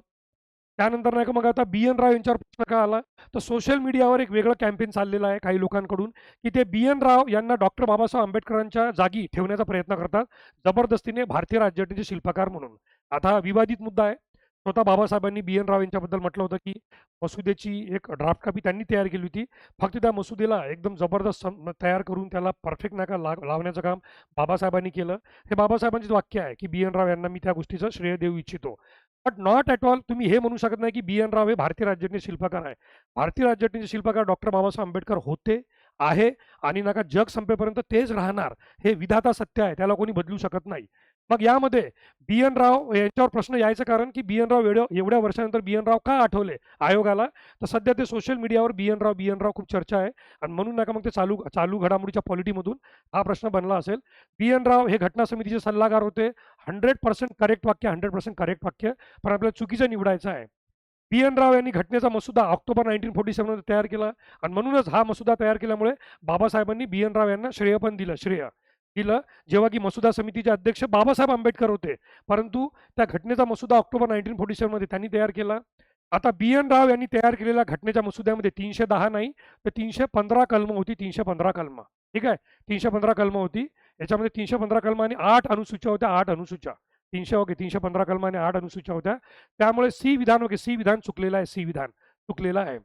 [SPEAKER 1] त्यानंतर नाही का मग आता BN राव यांच्यावर प्रश्न का आला, तर सोशल मीडियावर एक वेगळं कॅम्पेन चाललेलं आहे काही लोकांकडून की ते BN राव यांना डॉक्टर बाबासाहेब आंबेडकरांच्या जागी ठेवण्याचा प्रयत्न करतात जबरदस्तीने, भारतीय राज्यघटनेचे शिल्पकार म्हणून. आता हा विवादित मुद्दा आहे. स्वतः बाबासाहेबांनी BN राव यांच्याबद्दल म्हटलं होतं की मसुद्याची एक ड्राफ्ट कॉपी त्यांनी तयार केली होती. फक्त त्या मसुदेला एकदम जबरदस्त तयार करून त्याला परफेक्ट नाका लावण्याचं काम बाबासाहेबांनी केलं. हे बाबासाहेबांचेच वाक्य आहे की BN राव यांना मी त्या गोष्टीचं श्रेय देऊ इच्छितो. बट नॉट ॲट ऑल तुम्ही हे म्हणू शकत नाही की BN राव हे भारतीय राज्यघटनेचे शिल्पकार आहे. भारतीय राज्यघटनेचे शिल्पकार डॉक्टर बाबासाहेब आंबेडकर होते, आहे आणि नका जग संपेपर्यंत तेच राहणार. हे विधाता सत्य आहे, त्याला कोणी बदलू शकत नाही. मग यामध्ये BN राव यांच्यावर प्रश्न यायचं कारण की BN राव एवढ्या वर्षानंतर BN राव का आठवले आयोगाला, तर सध्या ते सोशल मीडियावर BN राव खूप चर्चा आहे आणि म्हणून नका मग ते चालू घडामोडीच्या पॉलिटीमधून हा प्रश्न बनला असेल. BN राव हे घटना समितीचे सल्लागार होते. 100% करेक्ट वाक्य, 100% करेक्ट वाक्य, पण आपल्याला चुकीचं निवडायचं आहे. BN राव यांनी घटनेचा मसुदा ऑक्टोबर 1947 मध्ये तयार केला आणि म्हणूनच हा मसुदा तयार केल्यामुळे बाबासाहेबांनी BN राव यांना श्रेय पण दिलं, जेव्हा की मसुदा समितीचे अध्यक्ष बाबासाहेब आंबेडकर होते. परंतु त्या घटनेचा मसुदा ऑक्टोबर 1947 मध्ये त्यांनी तयार केला. आता BN राव यांनी तयार केलेल्या घटनेच्या मसुद्यामध्ये 310 नाही तर 315 कलम होती, 315 कलम, ठीक आहे, 315 कलम होती. याच्यामध्ये 315 कलम आणि 8 अनुसूच्या होत्या, 8 अनुसूच्या. 315 कलम आणि 8 अनुसूच्या होत्या. त्यामुळे सी विधान चुकलेलं आहे, सी विधान चुकलेलं आहे.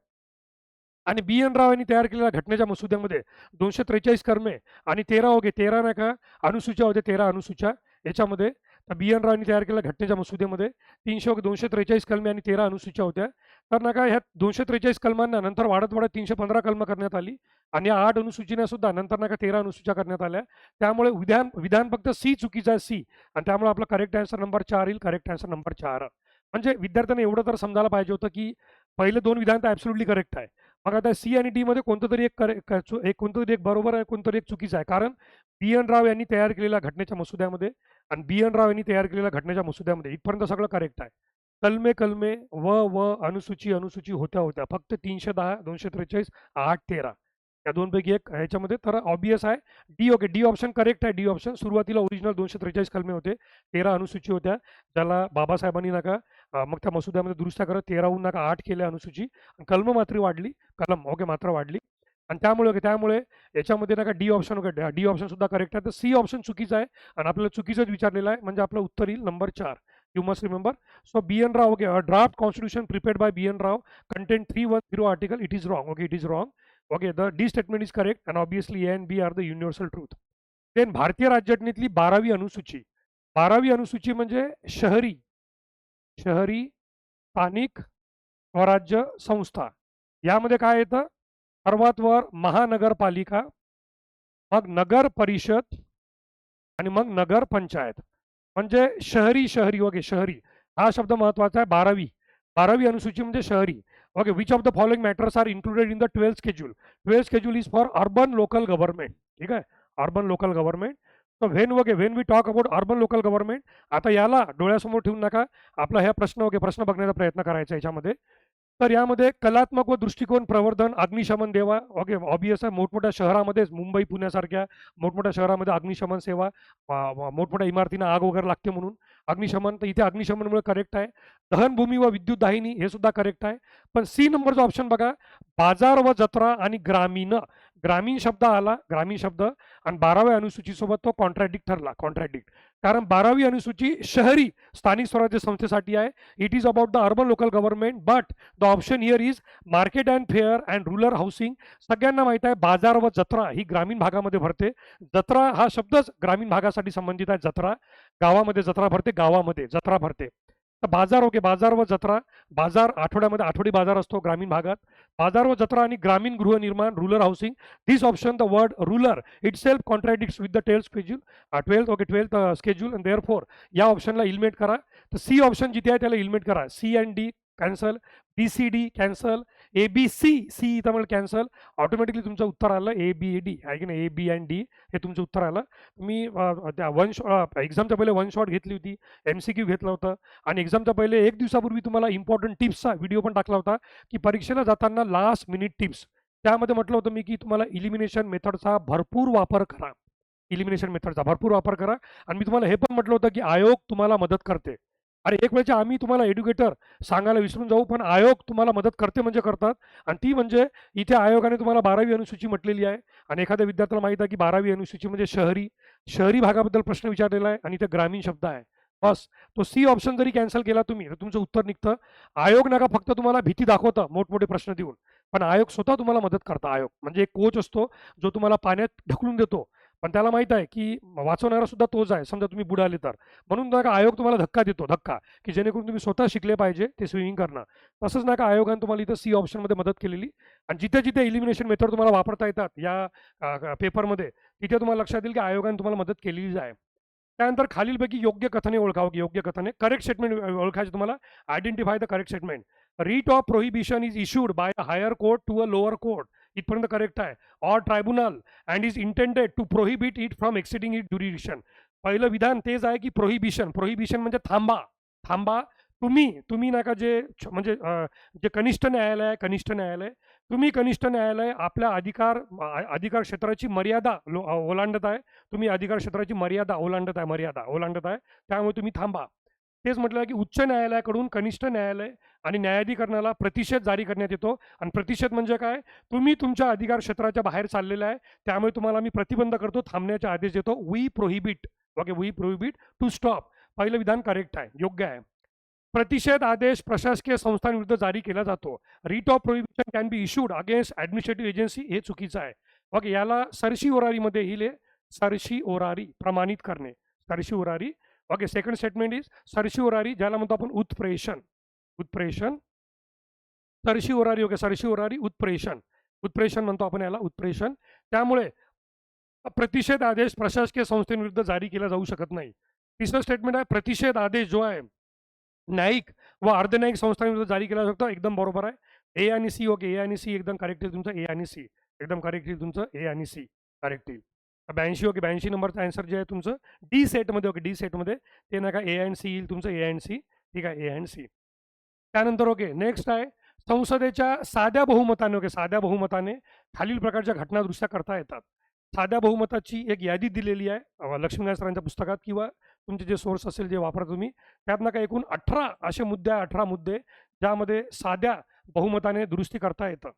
[SPEAKER 1] आणि BN राव यांनी तयार केलेल्या घटनेच्या मसुद्यामध्ये 243 कलमे आणि 13 नाही का अनुसूच्या होत्या, 13 अनुसूच्या याच्यामध्ये. तर BN राव यांनी तयार केलेल्या घटनेच्या मसुद्यामध्ये 243 कलमे आणि 13 अनुसूच्या होत्या. तर नका ह्या 243 कलमांना नंतर वाढत 315 कलम करण्यात आली आणि या 8 अनुसूचीने सुद्धा नंतर नका 13 अनुसूच्या करण्यात आल्या. त्यामुळे विधान फक्त सी चुकीचं आहे, सी. आणि त्यामुळे आपला करेक्ट आन्सर नंबर 4 येईल, करेक्ट आन्सर नंबर 4. म्हणजे विद्यार्थ्यांना एवढं तर समजायला पाहिजे होतं की पहिले 2 विधान तर ॲब्सोल्युटली करेक्ट आहे. मग आता सी आणि डी मध्ये कोणतं तरी एक बरोबर आहे, कोणतं तरी एक चुकीचं आहे. कारण BN राव यांनी तयार केलेल्या घटनेच्या मसुद्यामध्ये आणि BN राव यांनी तयार केलेल्या घटनेच्या मसुद्यामध्ये इथपर्यंत सगळं करेक्ट आहे. कलमे व अनुसूची होत्या फक्त 310, 243, 8, 13 या दोनपैकी एक ह्याच्यामध्ये. तर ऑब्वियस आहे D. Okay, D option correct आहे. डी ऑप्शन सुरुवातीला ओरिजिनल 243 कलमे होते, 13 अनुसूची होत्या, ज्याला बाबासाहेबांनी नका मग त्या मसुद्यामध्ये दुरुस्त्या करत 13हून नका 8 केल्या अनुसूची, कलम मात्र वाढली, मात्र वाढली. आणि त्यामुळे याच्यामध्ये नका डी ऑप्शन, डी ऑप्शन सुद्धा करेक्ट आहे. तर सी ऑप्शन चुकीचं आहे आणि आपल्याला चुकीचंच विचारलेलं आहे, म्हणजे आपलं उत्तर येईल number 4. You must remember. So BN Rao, okay, draft constitution prepared by BN Rao content 310 article, it is wrong. Okay, it is wrong. Okay, the D statement is correct and obviously A and B are the universal truth. Then भारतीय राज्यघटनेतली 12वी अनुसूची, 12वी अनुसूची म्हणजे शहरी शहरी स्थानिक स्वराज्य संस्था. यामध्ये काय येतं? सर्वात वर महानगरपालिका, मग नगर परिषद आणि मग नगर पंचायत. म्हणजे शहरी शहरी ओके शहरी हा शब्द महत्वाचा आहे. 12वी अनुसूची म्हणजे शहरी. Okay, which of the following matters are included in the 12th schedule. 12th schedule is for urban local government. ठीक आहे, अर्बन लोकल गव्हर्नमेंट. तर when we talk about urban local government, आता याला डोळ्यासमोर ठेवून नका आपला ह्या प्रश्न बघण्याचा प्रयत्न करायचा याच्यामध्ये. तर यामध्ये कलात्मक व दृष्टिकोन प्रवर्धन, अग्निशमन देवा. ओके, ऑब्वियस आहे, मोठमोठ्या शहरामध्येच मुंबई पुण्यासारख्या मोठमोठ्या शहरामध्ये अग्निशमन सेवा, मोठमोठ्या इमारतींना आग वगैरे लागते म्हणून अग्निशमन, तर इथे अग्निशमनमुळे करेक्ट आहे. दहनभूमी व विद्युत दाहिनी हे सुद्धा करेक्ट आहे. पण सी नंबरचा ऑप्शन बघा, बाजार व जत्रा आणि ग्रामीण. ग्रामीण शब्द आला, ग्रामीण शब्द, आणि 12व्या अनुसूचीसोबत तो कॉन्ट्रॅडिक्ट ठरला, कॉन्ट्रॅडिक्ट. कारण 12वी अनुसूची शहरी स्थानिक स्वराज्य संस्थेसाठी आहे. It is about the urban local government, but the option here is market and fair and rural housing. सगळ्यांना माहित आहे बाजार व जत्रा ही ग्रामीण भागामध्ये भरते. जत्रा हा शब्दच ग्रामीण भागासाठी संबंधित आहे. जत्रा गावामध्ये जत्रा भरते, गावामध्ये जत्रा भरते. तर बाजार, ओके, बाजार व जत्रा. बाजार आठवड्यामध्ये आठवडी बाजार असतो ग्रामीण भागात. बाजार व जत्रा आणि ग्रामीण गृहनिर्माण, rural housing. This option, the word rural itself contradicts with the 12th schedule, 12th schedule, and therefore या ऑप्शनला इलिमिनेट करा. तर सी ऑप्शन जिथे आहे त्याला इलिमिनेट करा. C and D cancel, B C D cancel, A B C C इथं मला कॅन्सल. ऑटोमॅटिकली तुमचं उत्तर आलं ए बी ए डी आहे की नाही, ए बी अँड डी हे तुमचं उत्तर आलं. मी त्या एक्झामच्या पहिले वन शॉट घेतली होती, MCQ घेतलं होतं, आणि एक्झामच्या पहिले एक दिवसापूर्वी तुम्हाला इम्पॉर्टंट टिप्सचा व्हिडिओ पण टाकला होता की परीक्षेला जाताना लास्ट मिनिट टिप्स. त्यामध्ये म्हटलं होतं मी की तुम्हाला इलिमिनेशन मेथडचा भरपूर वापर करा, इलिमिनेशन मेथडचा भरपूर वापर करा. आणि मी तुम्हाला हे पण म्हटलं होतं की आयोग तुम्हाला मदत करते. अरे एक वेळच्या आम्ही तुम्हाला एज्युकेटर सांगायला विसरून जाऊ, पण आयोग तुम्हाला मदत करते म्हणजे करतात. आणि ती म्हणजे इथे आयोगाने तुम्हाला 12वी अनुसूची म्हटलेली आहे. आणि एखाद्या विद्यार्थ्याला माहित आहे की 12वी अनुसूची म्हणजे शहरी शहरी भागाबद्दल प्रश्न विचारलेला आहे आणि इथे ग्रामीण शब्द आहे. बस तो सी ऑप्शन जरी कॅन्सल केला तुम्ही तर तुमचं उत्तर निघतं. आयोग नका फक्त तुम्हाला भीती दाखवतं मोठमोठे प्रश्न देऊन, पण आयोग स्वतः तुम्हाला मदत करता. आयोग म्हणजे एक कोच असतो जो तुम्हाला पाण्यात ढकलून देतो, पण त्याला माहित आहे की वाचवणारा सुद्धा तोच आहे समजा तुम्ही बुडाले तर. म्हणून नका आयोग तुम्हाला धक्का देतो, धक्का, की जेणेकरून तुम्ही स्वतः शिकले पाहिजे ते स्विमिंग करणं. तसंच नका आयोगाने तुम्हाला इथं सी ऑप्शनमध्ये मदत केलेली. आणि जिथे जिथे इलिमिनेशन मेथड तुम्हाला वापरता येतात या पेपरमध्ये, तिथे तुम्हाला लक्षात येईल की आयोगाने तुम्हाला मदत केलेलीच आहे. त्यानंतर खालीलपैकी योग्य कथने ओळखावं. योग्य कथने, करेक्ट स्टेटमेंट ओळखायचे तुम्हाला. Identify the correct statement. Writ of prohibition is issued by a higher court to a lower court, इथपर्यंत करेक्ट आहे. Or tribunal and is intended to prohibit it from exceeding it jurisdiction. पहिलं विधान तेच आहे की prohibition, prohibition म्हणजे थांबा, थांबा. तुम्ही नका म्हणजे जे कनिष्ठ न्यायालय आहे, कनिष्ठ न्यायालय, तुम्ही कनिष्ठ न्यायालय आपल्या अधिकार क्षेत्राची मर्यादा ओलांडत आहे. तुम्ही अधिकार क्षेत्राची मर्यादा ओलांडत आहे, त्यामुळे तुम्ही थांबा. तेच म्हटलं की उच्च न्यायालयाकडून कनिष्ठ न्यायालय आणि न्यायाधिकरणाला प्रतिषेध जारी करण्यात येतो. आणि प्रतिषेध म्हणजे काय, तुम्ही तुमच्या अधिकार क्षेत्राच्या बाहेर चाललेला आहे, त्यामुळे तुम्हाला मी प्रतिबंध करतो, थांबण्याचे आदेश देतो. We prohibit, okay, we prohibit to stop. पहिलं विधान करेक्ट आहे, योग्य आहे. प्रतिषेध आदेश प्रशासकीय संस्थांविरुद्ध जारी केला जातो. Writ of prohibition can be issued against administrative agency, हे चुकीचं आहे. ओके, याला सरशी ओरारीमध्ये हिले, सरशी ओरारी प्रमाणित करणे, सरशी ओरारी. ओके, सेकंड स्टेटमेंट इज सरशी ओरारी, ज्याला म्हणतो आपण उत्प्रेषण, उत्प्रेषण, सरशी ओरारी. ओके, सरशी ओरारी उत्प्रेषण, उत्प्रेषण म्हणतो आपण याला, उत्प्रेषण. त्यामुळे प्रतिषेध आदेश प्रशासकीय संस्थेविरुद्ध जारी केला जाऊ शकत नाही. तिसरं स्टेटमेंट आहे प्रतिषेध आदेश जो आहे न्यायिक व अर्धन्यायिक संस्थांविरुद्ध जारी केला जाऊ शकतो, एकदम बरोबर आहे. ए आणि सी, ओके, ए आणि सी एकदम करेक्ट येईल तुमचं, ए आणि सी एकदम करेक्ट येईल तुमचं, ए आणि सी करेक्ट येईल. 82, ओके, 82 नंबरचं आन्सर जे आहे तुमचं डी सेटमध्ये, ओके, डी सेटमध्ये ते नका, ए अँड सी येईल तुमचं, ए अँड सी. ठीक आहे, ए अँड सी. त्यानंतर ओके, नेक्स्ट आहे संसदेच्या साध्या बहुमताने. ओके, साध्या बहुमताने खालील प्रकारच्या घटना दुरुस्त्या करता येतात. साध्या बहुमताची एक यादी दिलेली आहे लक्ष्मीनारायण सरांच्या पुस्तकात, किंवा तुमचे जे सोर्स असेल जे वापरा तुम्ही, त्यातनं काय एकूण 18 असे मुद्दे, 18 मुद्दे ज्यामध्ये साध्या बहुमताने दुरुस्ती करता येतं.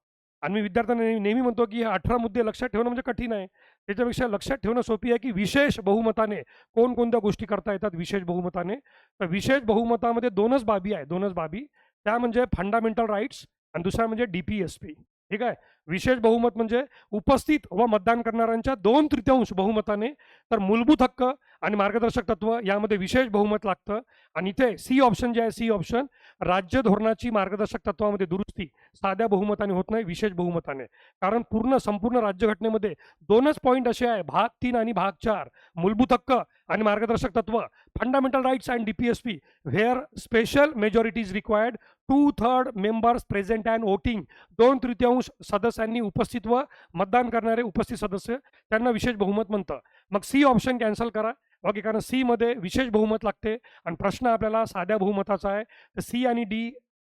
[SPEAKER 1] आणि मी विद्यार्थ्यांना नेहमी म्हणतो की हे 18 मुद्दे लक्षात ठेवणं म्हणजे कठीण आहे, त्याच्यापेक्षा लक्षात ठेवणं सोपी आहे की विशेष बहुमताने कोणकोणत्या गोष्टी करता येतात. विशेष बहुमताने, तर विशेष बहुमतामध्ये दोनच बाबी आहे, दोनच बाबी. त्या म्हणजे फंडामेंटल राईट्स आणि दुसरा म्हणजे DPSP. ठीक आहे, विशेष बहुमत म्हणजे उपस्थित व मतदान करणाऱ्यांच्या 2/3 बहुमताने. तर मूलभूत हक्क आणि मार्गदर्शक तत्व यामध्ये विशेष बहुमत लागतं. आणि इथे सी ऑप्शन जे आहे, सी ऑप्शन, राज्य धोरणाची मार्गदर्शक तत्वामध्ये दुरुस्ती साध्या बहुमताने होत नाही, विशेष बहुमताने. कारण संपूर्ण राज्यघटनेमध्ये 2च पॉईंट असे आहे, भाग 3 आणि भाग 4, मूलभूत हक्क आणि मार्गदर्शक तत्व, fundamental rights and DPSP, where special majority is required, 2/3 members present and voting, 2/3 सदस्यांनी उपस्थित व मतदान करणारे उपस्थित सदस्य, त्यांना विशेष बहुमत म्हणतं. मग सी ऑप्शन कॅन्सल करा. ओके, कारण सी मध्ये विशेष बहुमत लागते आणि प्रश्न आपल्याला साध्या बहुमताचा आहे. तर सी आणि D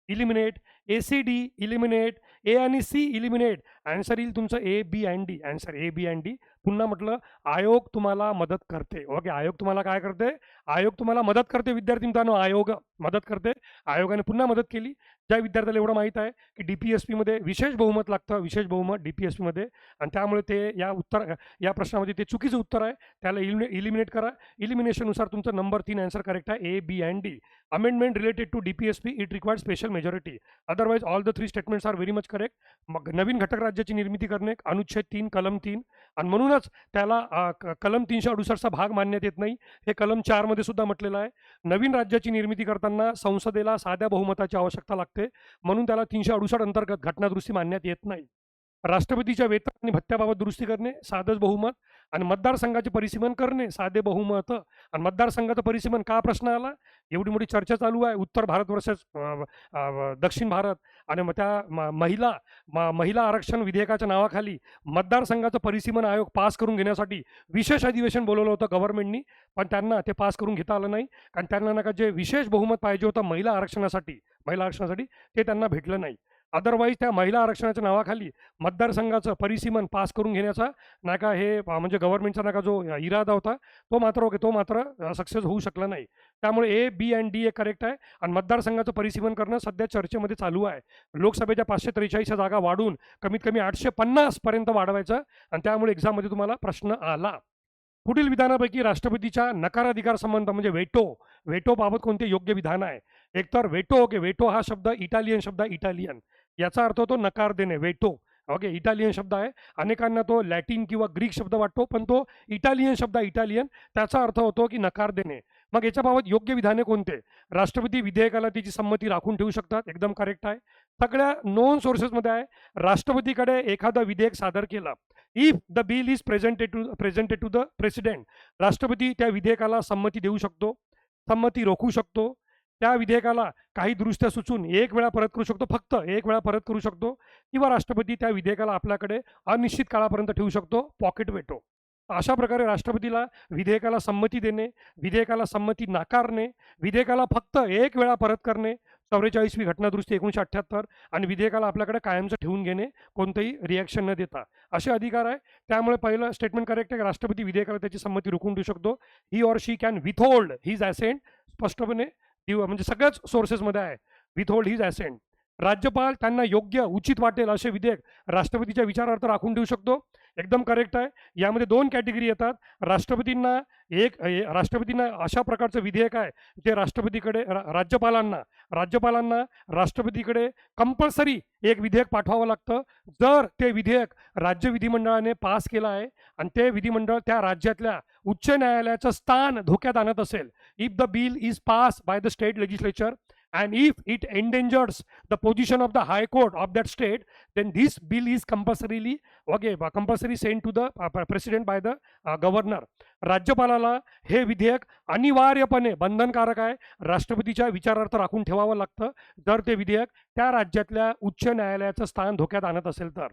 [SPEAKER 1] eliminate, A C D eliminate, A आणि सी इलिमिनेट. आन्सर येईल तुमचं A B and D. Answer A B and D. पुन्हा म्हटलं, आयोग तुम्हाला मदत करते. ओके, आयोग तुम्हाला काय करते? आयोग तुम्हाला मदत करते. विद्यार्थी मित्रांनो, आयोग मदत करते. आयोगाने पुन्हा मदत केली. ज्या विद्यार्थ्याला एवढं माहीत आहे की डीपीएसपी मध्ये विशेष बहुमत लागतं, विशेष बहुमत डीपीएसपी मध्ये, आणि त्यामुळे ते या प्रश्नामध्ये ते चुकीचं उत्तर आहे, त्याला इलिमिनेट करा. इलिमिनेशननुसार तुमचा नंबर 3 आन्सर करेक्ट आहे, A B and D. Amendment related to DPSP it required special majority, otherwise all the 3 statements are very much correct. मग नवीन घटक राज्याची निर्मिती करणे, अनुच्छेद 3 कलम 3, आणि म्हणूनच त्याला कलम 368चा भाग मानण्यात येत नाही. हे कलम 4 मध्ये सुद्धा म्हटलेलं आहे. नवीन राज्याची निर्मिती करताना संसदेला साध्या बहुमताची आवश्यकता लागते, म्हणून त्याला 368 अंतर्गत घटनादुरुस्ती मानण्यात येत नाही. राष्ट्रपतीच्या वेतन आणि भत्त्याबाबत दुरुस्ती करणे, साधंच बहुमत. आणि मतदारसंघाचे परिसीमन करणे, साधे बहुमत. आणि मतदारसंघाचं परिसीमन का प्रश्न आला? एवढी मोठी चर्चा चालू आहे, उत्तर भारत वर्सेस दक्षिण भारत, आणि मग त्या महिला आरक्षण विधेयकाच्या नावाखाली मतदारसंघाचं परिसीमन आयोग पास करून घेण्यासाठी विशेष अधिवेशन बोलवलं होतं गव्हर्नमेंटनी, पण त्यांना ते पास करून घेता आलं नाही. कारण त्यांना नका जे विशेष बहुमत पाहिजे होतं महिला आरक्षणासाठी ते त्यांना भेटलं नाही. अदरवाईज त्या महिला आरक्षणाच्या नावाखाली मतदारसंघाचं परिसीमन पास करून घेण्याचा नाका हे म्हणजे गव्हर्नमेंटचा नाका जो इरादा होता, तो मात्र सक्सेस होऊ शकला नाही. त्यामुळे ए बी अँड डी हे करेक्ट आहे. आणि मतदारसंघाचं परिसीमन करणं सध्या चर्चेमध्ये चालू आहे. लोकसभेच्या 543 जागा वाढून कमीत कमी 850 पर्यंत वाढवायचं, आणि त्यामुळे एक्झाममध्ये तुम्हाला प्रश्न आला. पुढील विधानापैकी राष्ट्रपतीच्या नकाराधिकार संबंध म्हणजे वेटो बाबत कोणते योग्य विधान आहे? एकतर वेटो हा शब्द इटालियन शब्द आहे, इटालियन, याचा अर्थ होतो नकार देणे, वेटो. ओके, इटालियन शब्द आहे. अनेकांना तो लॅटिन किंवा ग्रीक शब्द वाटतो, पण तो इटालियन शब्द आहे, इटालियन, त्याचा अर्थ होतो की नकार देणे. मग याच्याबाबत योग्य विधाने कोणते? राष्ट्रपती विधेयकाला त्याची संमती राखून ठेवू शकतात, एकदम करेक्ट आहे. सगळ्या नोन सोर्सेसमध्ये आहे, राष्ट्रपतीकडे एखादं विधेयक सादर केलं, if the bill is presented to the president, राष्ट्रपती त्या विधेयकाला संमती देऊ शकतो, संमती रोखू शकतो, त्या विधेयकाला काही दुरुस्त्या सुचून एक वेळा परत करू शकतो, फक्त एक वेळा परत करू शकतो, किंवा राष्ट्रपती त्या विधेयकाला आपल्याकडे अनिश्चित काळापर्यंत ठेवू शकतो, पॉकेट वेटो. अशा प्रकारे राष्ट्रपतीला विधेयकाला संमती देणे, विधेयकाला संमती नाकारणे, विधेयकाला फक्त एक वेळा परत करणे, 44वी घटनादुरुस्ती 1978, आणि विधेयकाला आपल्याकडे कायमचं ठेवून घेणे, कोणतेही रिॲक्शन न देता, असे अधिकार आहे. त्यामुळे पहिलं स्टेटमेंट करेक्ट आहे, राष्ट्रपती विधेयकाला त्याची संमती रोखून ठेवू शकतो. He or she can withhold his assent, स्पष्टपणे म्हणजे सगळ्याच सोर्सेसमध्ये आहे, विथहोल्ड हिज ॲसेंट. राज्यपाल त्यांना योग्य उचित वाटेल असे विधेयक राष्ट्रपतीच्या विचारार्थ राखून ठेवू शकतो, एकदम करेक्ट आहे. यामध्ये 2 कॅटेगरी येतात. राष्ट्रपतींना अशा प्रकारचं विधेयक आहे जे राज्यपालांना राष्ट्रपतीकडे कंपल्सरी एक विधेयक पाठवावं लागतं, जर ते विधेयक राज्य विधिमंडळाने पास केलं आहे आणि ते विधिमंडळ त्या राज्यातल्या उच्च न्यायालयाचं स्थान धोक्यात आणत असेल. If the bill is pass by the state legislature and if it endangers the position of the high court of that state, then this bill is compulsory sent to the president by the governor. राज्यपालाला हे विधेयक अनिवार्यपणे बंधनकारक आहे, राष्ट्रपतीच्या विचारार्थ राखून ठेवावं लागतं, जर ते विधेयक त्या राज्यातल्या उच्च न्यायालयाचं स्थान धोक्यात आणत असेल तर.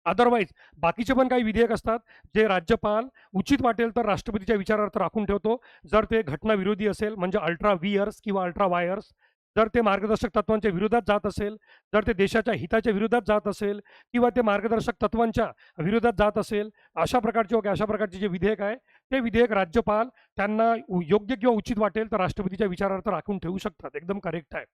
[SPEAKER 1] अदरवाईज बाकीचे पण काही विधेयक असतात जे राज्यपाल उचित वाटेल तर राष्ट्रपतीच्या विचारार्थ राखून ठेवतो, जर ते घटना विरोधी असेल, म्हणजे अल्ट्रा व्हीअर्स किंवा अल्ट्रा वायर्स, जर ते मार्गदर्शक तत्वांच्या विरोधात जात असेल, जर ते देशाच्या हिताच्या विरोधात जात असेल, किंवा ते मार्गदर्शक तत्वांच्या विरोधात जात असेल, अशा प्रकारचे जे विधेयक आहे ते विधेयक राज्यपाल त्यांना योग्य किंवा उचित वाटेल तर राष्ट्रपतीच्या विचारार्थ राखून ठेवू शकतात, एकदम करेक्ट आहे.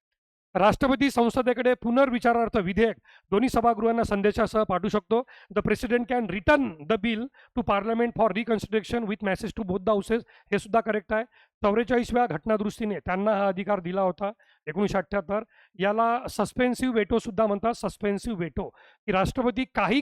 [SPEAKER 1] राष्ट्रपती संसदेकडे पुनर्विचारार्थ विधेयक दोन्ही सभागृहांना संदेशासह पाठवू शकतो. The president can return the bill to parliament for reconsideration with message to both the houses, हे सुद्धा करेक्ट आहे. 44व्या घटनादुरुस्तीने त्यांना हा अधिकार दिला होता 1978. याला सस्पेन्सिव्ह वेटो सुद्धा म्हणतात, सस्पेन्सिव्ह वेटो, की राष्ट्रपती काही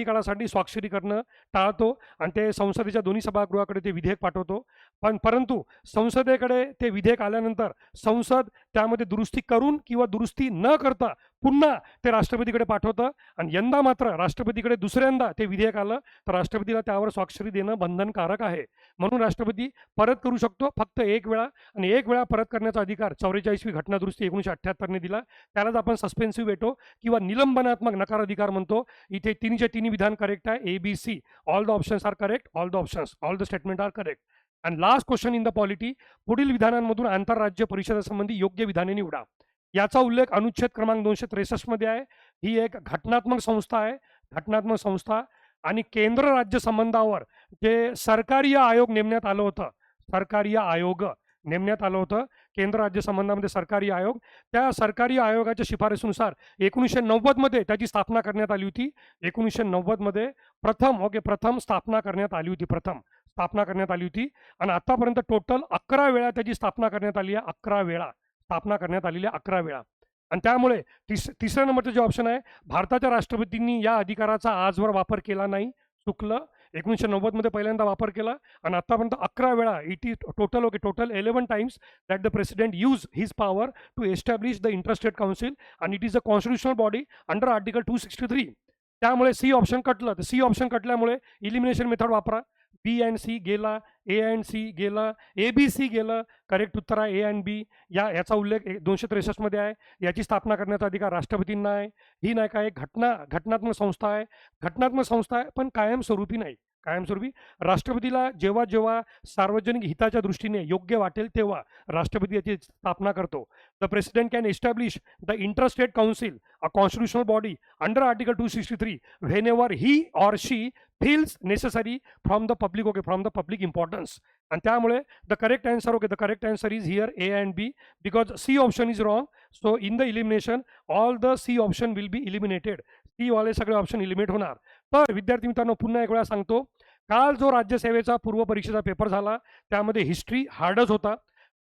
[SPEAKER 1] काळासाठी स्वाक्षरी करणं टाळतो आणि ते संसदेच्या दोन्ही सभागृहाकडे ते विधेयक पाठवतो. परंतु संसदेकडे ते विधेयक आल्यानंतर संसद त्यामध्ये दुरुस्ती करून किंवा दुरुस्ती न करता पुन्हा ते राष्ट्रपतीकडे पाठवतं आणि यंदा मात्र राष्ट्रपतीकडे दुसऱ्यांदा ते विधेयक आलं तर राष्ट्रपतीला त्यावर स्वाक्षरी देणं बंधनकारक आहे. म्हणून राष्ट्रपती परत करू शकतो फक्त एक वेळा, आणि एक वेळा परत करण्याचा अधिकार 44वी घटनादुरुस्ती 1978ने दिला. त्यालाच आपण सस्पेन्सिव्ह वेटो किंवा निलंबनात्मक नकार अधिकार म्हणतो. इथे तिन्हीचे तिन्ही विधान करेक्ट आहे, ABC. All the options are correct, all the statement are correct. And last question in the polity, पुढील विधानांमधून आंतरराज्य परिषदेसंबंधी योग्य विधाने निवडा. याचा उल्लेख अनुच्छेद क्रमांक 263 मध्ये आहे. ही एक घटनात्मक संस्था आहे, घटनात्मक संस्था. आणि केंद्र राज्य संबंधावर जे सरकारी आयोग नेमण्यात आलं होतं, सरकारी आयोग नेमण्यात आलं होतं केंद्र राज्य संबंधामध्ये सरकारी आयोग, त्या सरकारी आयोगाच्या शिफारसीनुसार 1990 मध्ये त्याची स्थापना करण्यात आली होती. 1990 मध्ये प्रथम स्थापना करण्यात आली होती. आणि आतापर्यंत टोटल 11 वेळा त्याची स्थापना करण्यात आली आहे. 11 वेळा स्थापना करण्यात आलेली आहे, 11 वेळा. आणि त्यामुळे तिसऱ्या नंबरचं जे ऑप्शन आहे, भारताच्या राष्ट्रपतींनी या अधिकाराचा आजवर वापर केला नाही, चुकलं. 1990 मध्ये पहिल्यांदा वापर केला आणि आतापर्यंत 11 वेळा, it is total 11 times that the president use his power to establish the interstate council and it is a constitutional body under article 263. त्यामुळे सी ऑप्शन कटलं. तर सी ऑप्शन कटल्यामुळे इलिमिनेशन मेथड वापरा. बी अँड सी गेला, A and C गेलं, ABC गेलं. Correct उत्तर आहे ए अँड बी. याचा उल्लेख 263 मध्ये आहे. याची स्थापना करण्याचा अधिकार राष्ट्रपतींना आहे. ही नाही का एक घटनात्मक संस्था आहे, पण कायमस्वरूपी नाही. राष्ट्रपतीला जेव्हा जेव्हा सार्वजनिक हिताच्या दृष्टीने योग्य वाटेल तेव्हा राष्ट्रपती याची स्थापना करतो. The president can establish the interstate council, a constitutional body under article 263 whenever he or she feels necessary from the public importance. And त्यामुळे the correct answer is here A and B, because C option is wrong. So in the elimination all the C option will be eliminated. C वाले सगळे option eliminate होणार. तर विद्यार्थी मित्रांनो, पुन्हा एक वेळा सांगतो, काल जो राज्यसेवेचा पूर्व परीक्षेचा पेपर झाला त्यामध्ये हिस्ट्री हार्डच होता,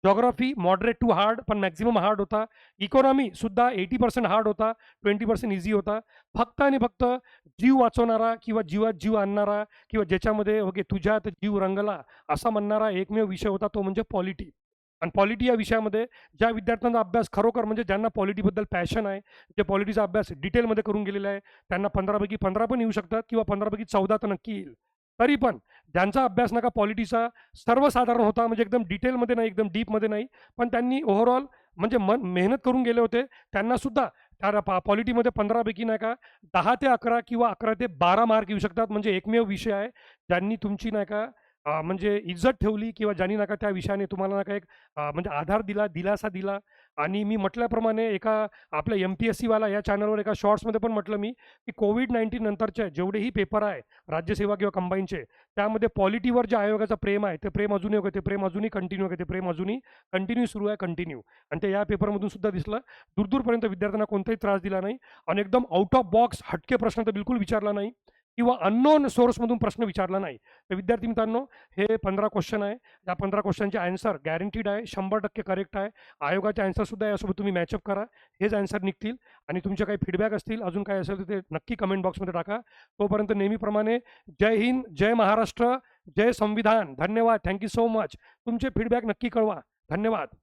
[SPEAKER 1] जॉग्राफी मॉडरेट टू हार्ड पण मॅक्झिमम हार्ड होता, इकॉनॉमी सुद्धा 80% हार्ड होता, 20% इझी होता. फक्त आणि फक्त जीव वाचवणारा किंवा जीवात जीव आणणारा किंवा ज्याच्यामध्ये ओके तुझ्यात जीव रंगला असा म्हणणारा एकमेव विषय होता, तो म्हणजे पॉलिटी. आणि पॉलिटी या विषयामध्ये ज्या विद्यार्थ्यांचा अभ्यास खरोखर म्हणजे ज्यांना पॉलिटीबद्दल पॅशन आहे, जे पॉलिटीचा अभ्यास डिटेलमध्ये करून गेलेला आहे, त्यांना 15पैकी 15 पण येऊ शकतात किंवा 15पैकी 14 तर नक्की येईल. तरी पण ज्यांचा अभ्यास नका पॉलिटीचा सर्वसाधारण होता, म्हणजे एकदम डिटेलमध्ये नाही, एकदम डीपमध्ये नाही, पण त्यांनी ओव्हरऑल म्हणजे मेहनत करून गेले होते, त्यांना सुद्धा त्या पॉलिटीमध्ये 15पैकी नाही का 10 ते 11 किंवा 11 ते 12 मार्क येऊ शकतात. म्हणजे एकमेव विषय आहे ज्यांनी तुमची नाही का म्हणजे इज्जत ठेवली किंवा ज्यांनी नका त्या विषयाने तुम्हाला नका एक म्हणजे आधार दिला, दिलासा दिला. आणि मी म्हटल्याप्रमाणे एका आपल्या MPSC वाला या चॅनलवर एका शॉर्ट्समध्ये पण म्हटलं मी, की कोविड-19 नंतरचे जेवढेही पेपर आहे राज्यसेवा किंवा कंबाईनचे, त्यामध्ये पॉलिटीवर जे आयोगाचं प्रेम आहे ते प्रेम अजूनही कंटिन्यू सुरू आहे, कंटिन्यू. आणि ते या पेपरमधून सुद्धा दिसलं. दूरपर्यंत विद्यार्थ्यांना कोणताही त्रास दिला नाही आणि एकदम आउट ऑफ बॉक्स हटके प्रश्न तर बिलकुल विचारला नाही किंवा अननोन सोर्समधून प्रश्न विचारला नाही. तर विद्यार्थी मित्रांनो, हे 15 क्वेश्चन आहे. या 15 क्वेश्चनचे आन्सर गॅरंटीड आहे, 100% करेक्ट आहे. आयोगाचे आन्सरसुद्धा यासोबत तुम्ही मॅचअप करा, हेच आन्सर निघतील. आणि तुमचे काही फीडबॅक असतील, अजून काय असेल तर ते नक्की कमेंट बॉक्समध्ये टाका. तोपर्यंत नेहमीप्रमाणे जय हिंद, जय महाराष्ट्र, जय संविधान. धन्यवाद, थँक्यू सो मच. तुमचे फीडबॅक नक्की कळवा. धन्यवाद.